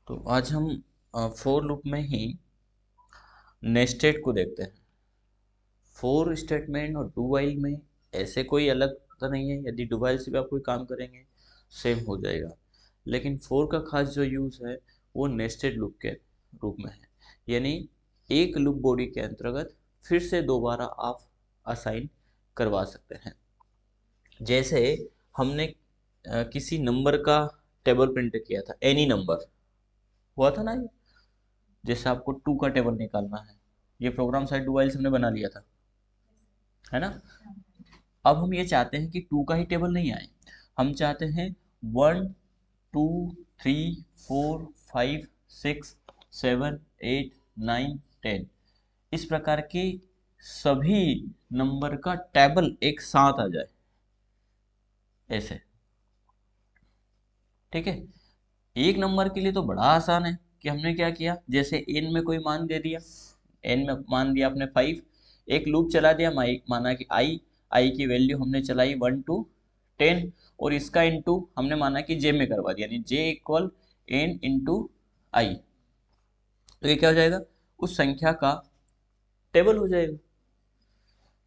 तो आज हम फोर लूप में ही नेस्टेड को देखते हैं। फोर स्टेटमेंट और डू वाइल में ऐसे कोई अलग तो नहीं है। यदि डू वाइल से भी आप कोई काम करेंगे सेम हो जाएगा, लेकिन फोर का खास जो यूज़ है वो नेस्टेड लूप के रूप में है। यानी एक लूप बॉडी के अंतर्गत फिर से दोबारा आप असाइन करवा सकते हैं। जैसे हमने किसी नंबर का टेबल प्रिंट किया था, एनी नंबर हुआ था ना ये। जैसे आपको टू का टेबल निकालना है, ये प्रोग्राम साइड डू वाइल से हमने बना लिया था, है ना। अब हम ये चाहते हैं कि टू का ही टेबल नहीं आए, हम चाहते हैं 1 2 3 4 5 6 7 8 9 10 इस प्रकार के सभी नंबर का टेबल एक साथ आ जाए, ऐसे। ठीक है। एक नंबर के लिए तो बड़ा आसान है कि हमने क्या किया, जैसे एन में कोई मान दे दिया, एन में मान दिया आपने 5, एक लूप चला दिया, माना कि आई की वैल्यू हमने चलाई 1 to 10, और इसका इनटू हमने माना कि जे में करवा दिया, यानी जे इक्वल एन इंटू आई। तो ये क्या हो जाएगा, उस संख्या का टेबल हो जाएगा।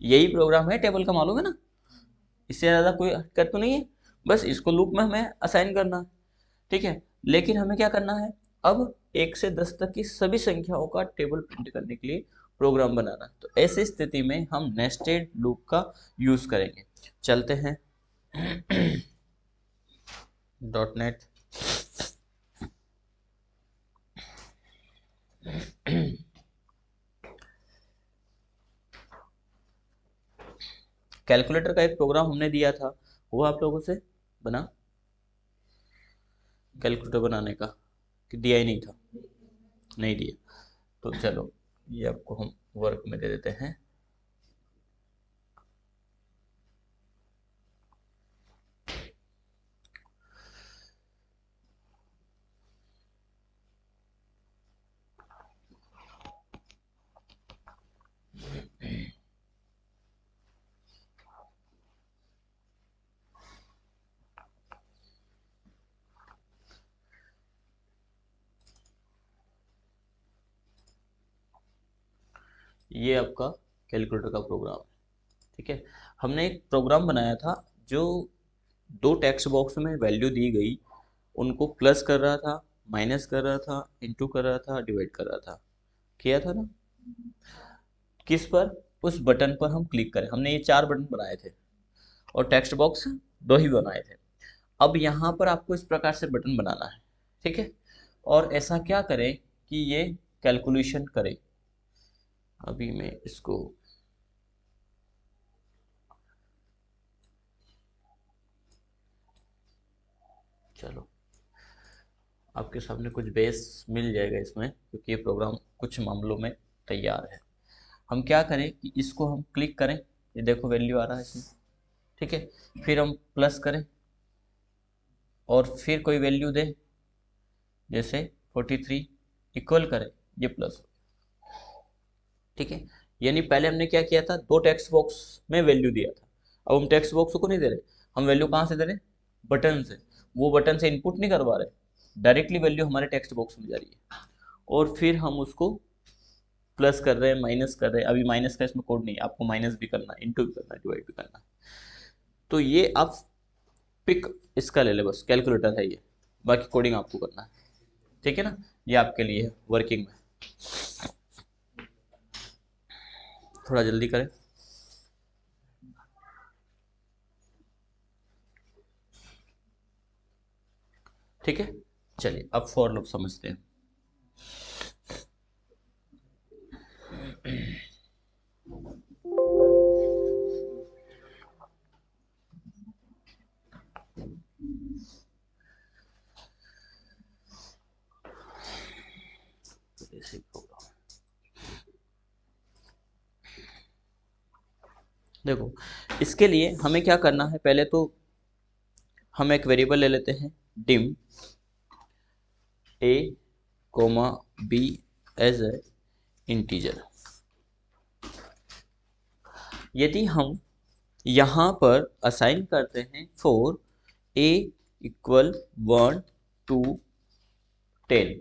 यही प्रोग्राम है टेबल का, मालूम है ना। इससे ज़्यादा कोई हरकत तो नहीं है, बस इसको लूप में हमें असाइन करना है। ठीक है। लेकिन हमें क्या करना है, अब 1 से 10 तक की सभी संख्याओं का टेबल प्रिंट करने के लिए प्रोग्राम बनाना है। तो ऐसी स्थिति में हम नेस्टेड लूप का यूज करेंगे। चलते हैं .NET कैलकुलेटर का एक प्रोग्राम हमने दिया था, वो आप लोगों से बना, कैलकुलेटर बनाने का, कि दिया ही नहीं था, नहीं दिया। तो चलो ये आपको हम वर्क में दे देते हैं। ये आपका कैलकुलेटर का प्रोग्राम है। ठीक है। हमने एक प्रोग्राम बनाया था जो दो टेक्स्ट बॉक्स में वैल्यू दी गई, उनको प्लस कर रहा था, माइनस कर रहा था, इंटू कर रहा था, डिवाइड कर रहा था। किया था ना। किस पर, उस बटन पर हम क्लिक करें। हमने ये 4 बटन बनाए थे और टेक्स्ट बॉक्स 2 ही बनाए थे। अब यहाँ पर आपको इस प्रकार से बटन बनाना है। ठीक है। और ऐसा क्या करें कि ये कैलकुलेशन करे। अभी मैं इसको, चलो आपके सामने कुछ बेस मिल जाएगा इसमें, क्योंकि ये प्रोग्राम कुछ मामलों में तैयार है। हम क्या करें कि इसको हम क्लिक करें, ये देखो वैल्यू आ रहा है इसमें। ठीक है। फिर हम प्लस करें और फिर कोई वैल्यू दें, जैसे 43 इक्वल करें, ये प्लस। ठीक है। यानी पहले हमने क्या किया था, 2 टेक्स्ट बॉक्स में वैल्यू दिया था। अब हम टेक्स्ट बॉक्स को नहीं दे रहे, हम वैल्यू कहाँ से दे रहे हैं, बटन से। वो बटन से इनपुट नहीं करवा रहे, डायरेक्टली वैल्यू हमारे टेक्स्ट बॉक्स में जा रही है। और फिर हम उसको प्लस कर रहे हैं, माइनस कर रहे हैं। अभी माइनस का इसमें कोड नहीं है, आपको माइनस भी करना है, इंटू भी करना है, डिवाइड भी करना है। तो ये आप पिक इसका ले ले, बस कैलकुलेटर है ये, बाकी कोडिंग आपको करना है। ठीक है ना। ये आपके लिए है वर्किंग में। थोड़ा जल्दी करें। ठीक है। चलिए अब फॉर लूप समझते हैं। बेसिक प्रोग्राम, देखो इसके लिए हमें क्या करना है, पहले तो हम एक वेरिएबल ले लेते हैं, dim a comma b as a integer. यदि हम यहाँ पर असाइन करते हैं फॉर a इक्वल 1 2 10,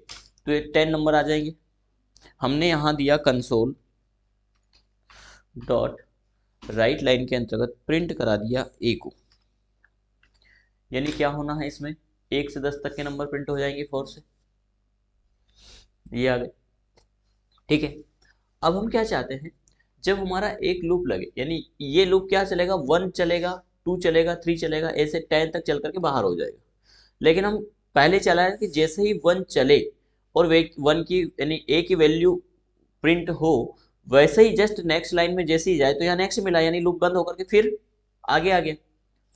तो ये 10 नंबर आ जाएंगे। हमने यहाँ दिया कंसोल डॉट राइट लाइन के अंतर्गत प्रिंट करा दिया ए को, यानी क्या होना है इसमें, 1 से 10 तक के नंबर प्रिंट हो जाएंगे 4 से, ये आ गए। ठीक है, अब हम क्या चाहते हैं, जब हमारा एक लूप लगे, यानी ये लूप क्या चलेगा, 1 चलेगा, 2 चलेगा, 3 चलेगा, ऐसे 10 तक चल करके बाहर हो जाएगा। लेकिन हम पहले चला है कि जैसे ही 1 चले और वे 1 की यानी ए की वैल्यू प्रिंट हो, वैसे ही जस्ट नेक्स्ट लाइन में जैसे ही जाए, तो यहाँ नेक्स्ट मिला, यानी लूप बंद होकर के फिर आगे आ गया,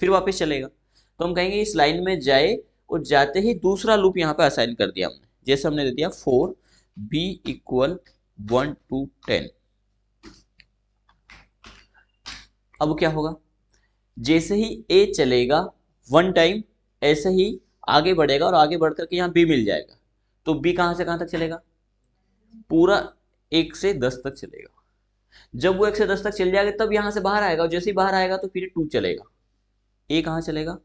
फिर वापस चलेगा। तो हम कहेंगे इस लाइन में जाए और जाते ही दूसरा लूप यहाँ पे असाइन कर दिया हमने, जैसे हमने दे दिया 4 b इक्वल 1 to 10। अब क्या होगा, जैसे ही a चलेगा 1 टाइम, ऐसे ही आगे बढ़ेगा और आगे बढ़ करके यहाँ b मिल जाएगा, तो b कहां से कहां तक चलेगा, पूरा 1 से 10 तक चलेगा। जब वो 1 से 10 तक चल जाएगा तब यहां से बाहर आएगा, और जैसे ही बाहर आएगा तो फिर 2 चलेगा। a कहां चलेगा,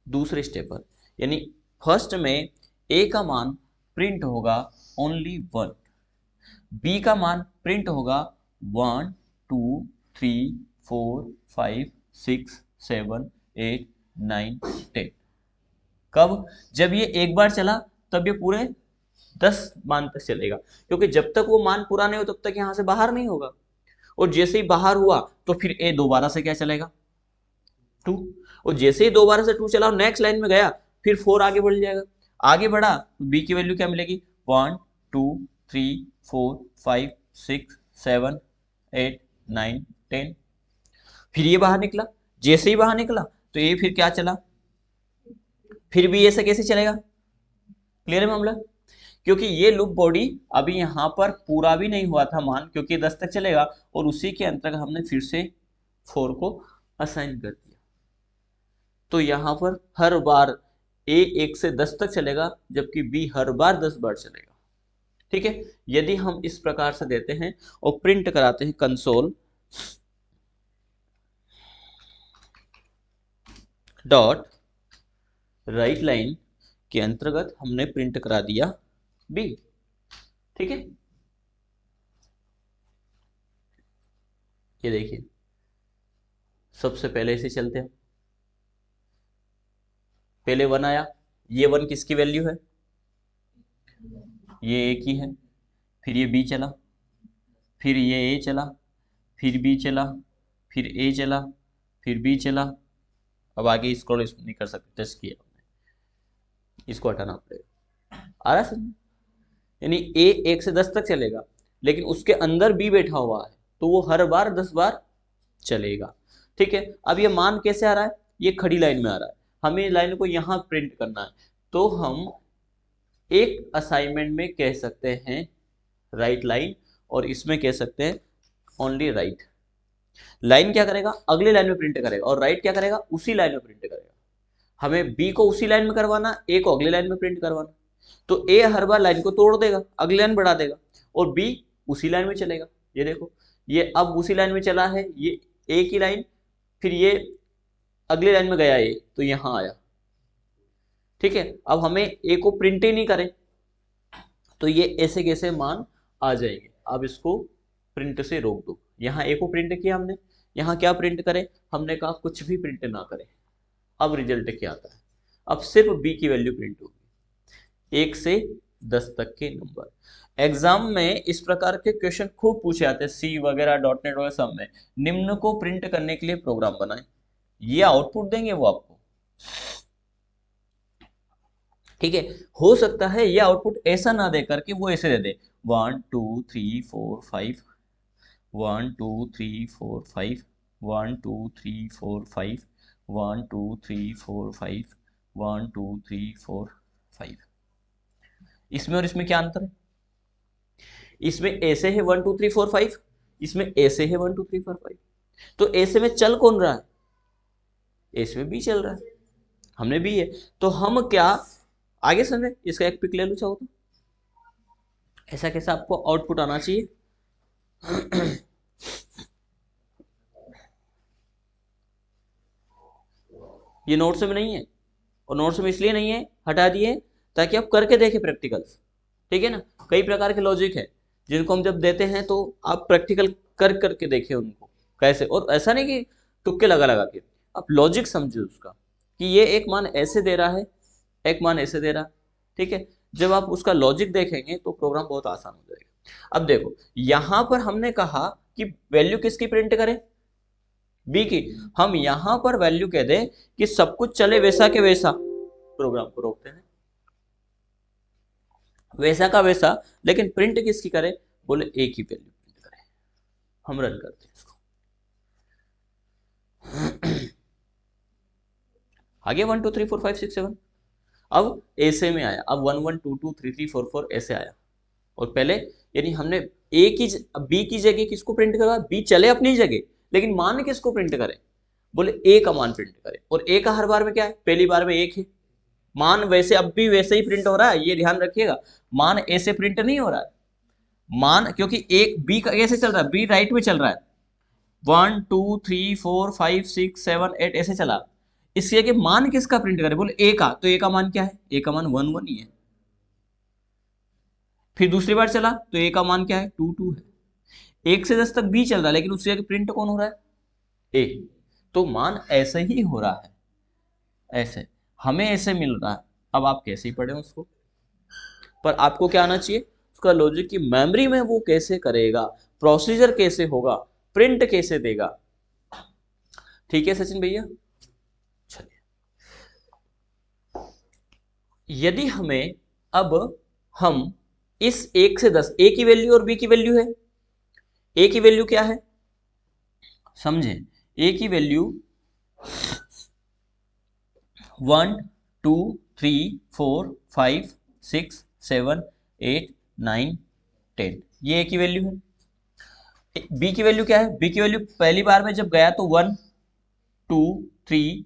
दूसरे स्टेप पर, यानी फर्स्ट में a का मान प्रिंट होगा ओनली 1, b का मान प्रिंट होगा 1 2 3 4 5 6 7 8 9 10। कब, जब ये एक बार चला तब ये पूरे 10 मान तक चलेगा, क्योंकि जब तक वो मान पूरा नहीं हो तब तक यहां से बाहर नहीं होगा। और जैसे ही बाहर हुआ तो फिर ए दोबारा से क्या चलेगा, 2, और जैसे ही दोबारा से 2 चला और नेक्स्ट लाइन में गया फिर 4 आगे बढ़ जाएगा। आगे बढ़ा तो बी की वैल्यू क्या मिलेगी, 1 2 3 4 5 6 7 8 9 10। फिर ये बाहर निकला, जैसे ही बाहर निकला तो ये फिर क्या चला, फिर भी ऐसे कैसे चलेगा, क्लियर है मामला। क्योंकि ये लूप बॉडी अभी यहां पर पूरा भी नहीं हुआ था मान, क्योंकि 10 तक चलेगा, और उसी के अंतर्गत हमने फिर से 4 को असाइन कर दिया। तो यहां पर हर बार ए 1 से 10 तक चलेगा, जबकि बी हर बार 10 बार चलेगा। ठीक है, यदि हम इस प्रकार से देते हैं और प्रिंट कराते हैं कंसोल डॉट राइट लाइन के अंतर्गत हमने प्रिंट करा दिया बी। ठीक है, ये देखिए, सबसे पहले इसे चलते हैं, पहले 1 आया, ये 1 किसकी वैल्यू है, ये ए की है। फिर ये बी चला, फिर ये ए चला, फिर बी चला, फिर ए चला, फिर बी चला। अब आगे स्क्रॉल नहीं कर सकते, टेस्ट किया हमने, इसको हटाना पड़ेगा। आ रहा समझ, यानी ए 1 से 10 तक चलेगा, लेकिन उसके अंदर बी बैठा हुआ है, तो वो हर बार 10 बार चलेगा। ठीक है, अब ये मान कैसे आ रहा है, ये खड़ी लाइन में आ रहा है, हमें लाइन को यहां प्रिंट करना है, तो हम एक असाइनमेंट में कह सकते हैं राइट लाइन, और इसमें कह सकते हैं ओनली राइट। लाइन क्या करेगा, अगली लाइन में प्रिंट करेगा, और राइट क्या करेगा, उसी लाइन में प्रिंट करेगा। हमें बी को उसी लाइन में करवाना, ए को अगली लाइन में प्रिंट करवाना, तो ए हर बार लाइन को तोड़ देगा, अगली लाइन बढ़ा देगा, और बी उसी लाइन में चलेगा। ये देखो, ये अब उसी लाइन में चला है, ये ए की लाइन, फिर ये अगली लाइन में गया ए, तो यहां आया। ठीक है, अब हमें ए को प्रिंट ही नहीं करें, तो ये ऐसे कैसे मान आ जाएंगे। अब इसको प्रिंट से रोक दो, यहाँ ए को प्रिंट किया हमने, यहाँ क्या प्रिंट करें, हमने कहा कुछ भी प्रिंट ना करें। अब रिजल्ट क्या आता है, अब सिर्फ बी की वैल्यू प्रिंट होगी, 1 से 10 तक के नंबर। एग्जाम में इस प्रकार के क्वेश्चन खूब पूछे जाते हैं, सी वगैरह डॉट नेट वगैरह सब में। निम्न को प्रिंट करने के लिए प्रोग्राम बनाएं, ये आउटपुट देंगे वो आपको। ठीक है, हो सकता है ये आउटपुट ऐसा ना दे करके वो ऐसे दे दे 1 2 3 4 5 1 2 3 4 5 1 2 3 4 5 1 2 3 4 5 1 2 3 4 5। इसमें और इसमें क्या अंतर है, इसमें ऐसे है 1 2 3 4 5, इसमें ऐसे है 1 2 3 4 5। तो ऐसे में चल कौन रहा है, ऐसे में बी चल रहा है, हमने बी है। तो हम क्या आगे समझे, इसका एक पिक ले लो चाहो तो, ऐसा कैसा आपको आउटपुट आना चाहिए। ये नोट्स में नहीं है, और नोट्स में इसलिए नहीं है, हटा दिए ताकि आप करके देखें प्रैक्टिकल्स, ठीक है ना। कई प्रकार के लॉजिक है जिनको हम जब देते हैं तो आप प्रैक्टिकल कर करके देखें उनको कैसे, और ऐसा नहीं कि तुक्के लगा लगा के, आप लॉजिक समझे उसका कि ये एक मान ऐसे दे रहा है, एक मान ऐसे दे रहा, ठीक है। जब आप उसका लॉजिक देखेंगे तो प्रोग्राम बहुत आसान हो जाएगा। अब देखो यहां पर हमने कहा कि वैल्यू किसकी प्रिंट करें, बी की। हम यहां पर वैल्यू कह दें कि सब कुछ चले वैसा के वैसा, प्रोग्राम को रोकते हैं वैसा का वैसा, लेकिन प्रिंट किसकी करें, बोले ए की वैल्यू प्रिंट करें। हम रन करते हैं इसको, आगे 1 2 3 4 5 6 7, अब ऐसे में आया, अब 1 1 2 2 3 3 4 4 ऐसे आया। और पहले यानी हमने ए की बी की जगह किसको प्रिंट करा, बी चले अपनी जगह, लेकिन मान किसको प्रिंट करें, बोले ए का मान प्रिंट करें। और ए का हर बार में क्या है, पहली बार में एक है मान, वैसे अब भी वैसे ही प्रिंट हो रहा है, ये ध्यान रखिएगा। मान ए से प्रिंट नहीं हो रहा है मान, क्योंकि एक बी का कैसे चल रहा है, बी राइट में चल रहा है, 1 2 3 4 5 6 7 8 ऐसे चला। इसलिए कि मान किसका प्रिंट करें, बोले ए का, तो ए का मान क्या है, ए का मान 1 1 ही है। फिर दूसरी बार चला तो ए का मान क्या है, 2 2 है। 1 से 10 तक बी चल रहा है, लेकिन उससे प्रिंट कौन हो रहा है, ए। तो मान ऐसे ही हो रहा है, ऐसे हमें ऐसे मिल रहा है। अब आप कैसे ही पढ़े उसको, पर आपको क्या आना चाहिए, उसका लॉजिक की मेमोरी में वो कैसे करेगा, प्रोसीजर कैसे होगा, प्रिंट कैसे देगा। ठीक है सचिन भैया, चलिए यदि हमें अब हम इस 1 से 10, ए की वैल्यू और बी की वैल्यू है, ए की वैल्यू क्या है समझे, ए की वैल्यू 1 2 3 4 5 6 7 8 9 10, ये ए की वैल्यू है। बी की वैल्यू क्या है, बी की वैल्यू पहली बार में जब गया तो 1 2 3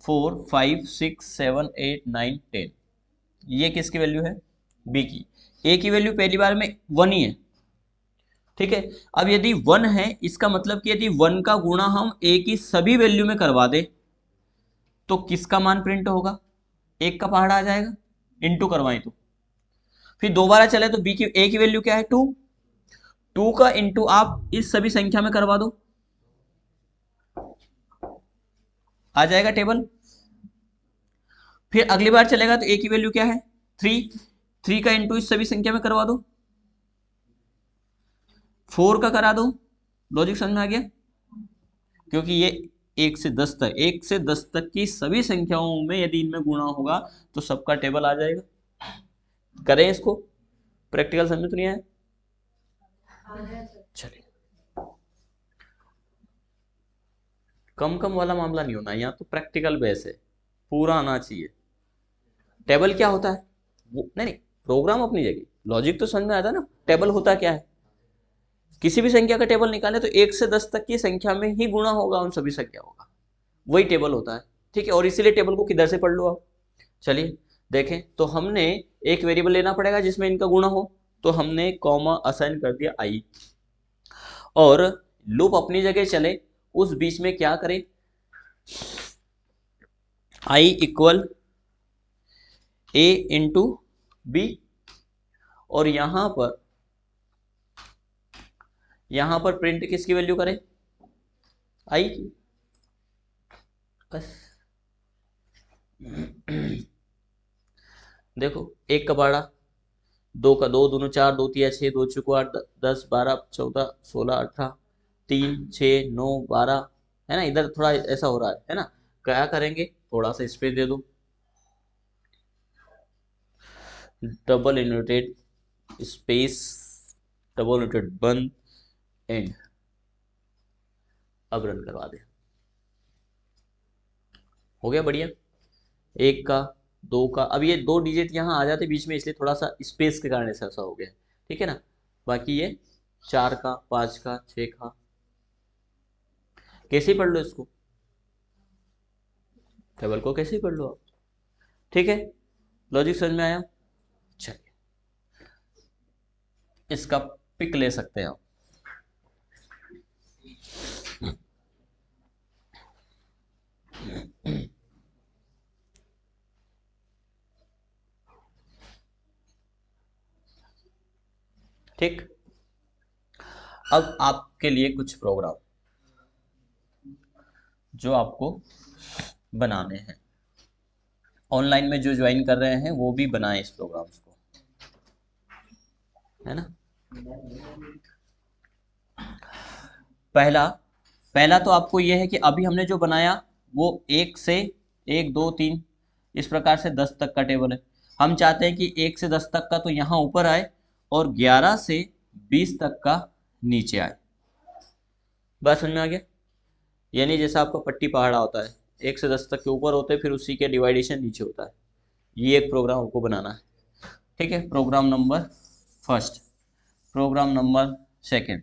4 5 6 7 8 9 10, ये किसकी वैल्यू है, बी की। ए की वैल्यू पहली बार में 1 ही है, ठीक है। अब यदि 1 है, इसका मतलब कि यदि 1 का गुणा हम ए की सभी वैल्यू में करवा दे तो किसका मान प्रिंट होगा, एक का पहाड़ा आ जाएगा, इंटू करवाएं तो। फिर दोबारा चले तो बी की, ए की वैल्यू क्या है 2, 2 का इंटू आप इस सभी संख्या में करवा दो, आ जाएगा टेबल। फिर अगली बार चलेगा तो ए की वैल्यू क्या है 3, 3 का इंटू इस सभी संख्या में करवा दो, 4 का करा दो। लॉजिक समझ में आ गया, क्योंकि ये 1 से 10 तक, 1 से 10 तक की सभी संख्याओं में यदि इनमें गुणा होगा तो सबका टेबल आ जाएगा। करें इसको, प्रैक्टिकल समझ तो नहीं आया, चलिए कम कम वाला मामला नहीं होना, यहाँ तो प्रैक्टिकल बेस है, पूरा आना चाहिए। टेबल क्या होता है, वो नहीं नहीं, प्रोग्राम अपनी जगह, लॉजिक तो समझ में आता है ना। टेबल होता क्या है, किसी भी संख्या का टेबल निकाले तो 1 से 10 तक की संख्या में ही गुणा होगा उन सभी संख्याओं का, वही टेबल होता है, ठीक है। और इसीलिए टेबल को किधर से पढ़ लो आप, चलिए देखें। तो हमने एक वेरिएबल लेना पड़ेगा जिसमें इनका गुणा हो, तो हमने कॉमा असाइन कर दिया आई, और लूप अपनी जगह चले, उस बीच में क्या करें, I equal A into B, और यहां पर प्रिंट किसकी वैल्यू करें, आई की, बस। देखो 1 का पहाड़ा, 2 का 2 दूनो 4, 2 तिया 6, 2 चौको 8, 10 12 14 16 18, 3 6 9 12, है ना। इधर थोड़ा ऐसा हो रहा है ना, क्या करेंगे, थोड़ा सा स्पेस दे दो, double inverted space, double inverted बंद, एंड। अब रन करवा दे, हो गया बढ़िया। 1 का 2 का, अब ये 2 डिजिट यहाँ आ जाते बीच में, इसलिए थोड़ा सा स्पेस के कारण ऐसा हो गया, ठीक है ना। बाकी ये 4 का 5 का 6 का, कैसे ही पढ़ लो इसको, टेबल को कैसे ही पढ़ लो आप, ठीक है। लॉजिक समझ में आया, चलिए इसका पिक ले सकते हैं आप। ठीक। अब आपके लिए कुछ प्रोग्राम जो आपको बनाने हैं, ऑनलाइन में जो ज्वाइन कर रहे हैं वो भी बनाएं इस प्रोग्राम्स को, है ना। पहला पहला तो आपको यह है कि अभी हमने जो बनाया वो 1 से 1 2 3 इस प्रकार से 10 तक का टेबल है। हम चाहते हैं कि 1 से 10 तक का तो यहाँ ऊपर आए और 11 से 20 तक का नीचे आए। बात समझ में आ गया? यानी जैसा आपका पट्टी पहाड़ा होता है, 1 से 10 तक के ऊपर होते हैं, फिर उसी के डिवाइडेशन नीचे होता है। ये एक प्रोग्राम आपको बनाना है, ठीक है। Program number first, program number second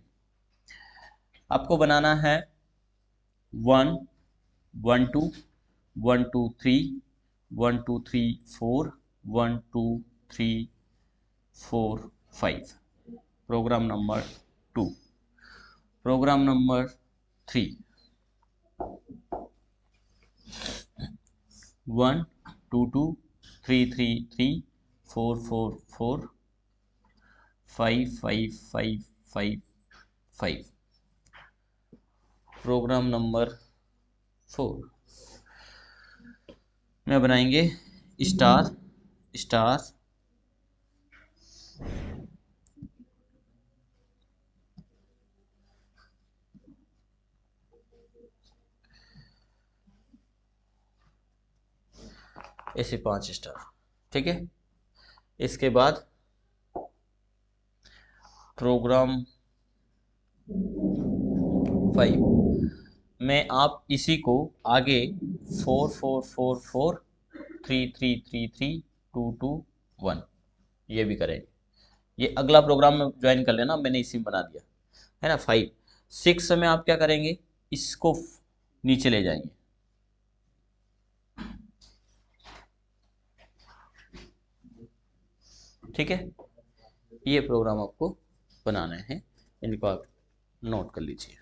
आपको बनाना है 1 1 2 1 2 3 1 2 3 4 1 2 3 4 5। Program number 2, program number 3 1 2 2 3 3 3 4 4 4 5 5 5 5 5। Program number 4 में बनाएंगे स्टार स्टार ऐसे 5 स्टार, ठीक है। इसके बाद प्रोग्राम 5 में आप इसी को आगे 4 4 4 4 3 3 3 3 2 2 1 ये भी करेंगे। ये अगला प्रोग्राम में ज्वाइन कर लेना, मैंने इसी में बना दिया है ना। 5 6 में आप क्या करेंगे, इसको नीचे ले जाएंगे, ठीक है। ये प्रोग्राम आपको बनाने हैं, इनको आप नोट कर लीजिए।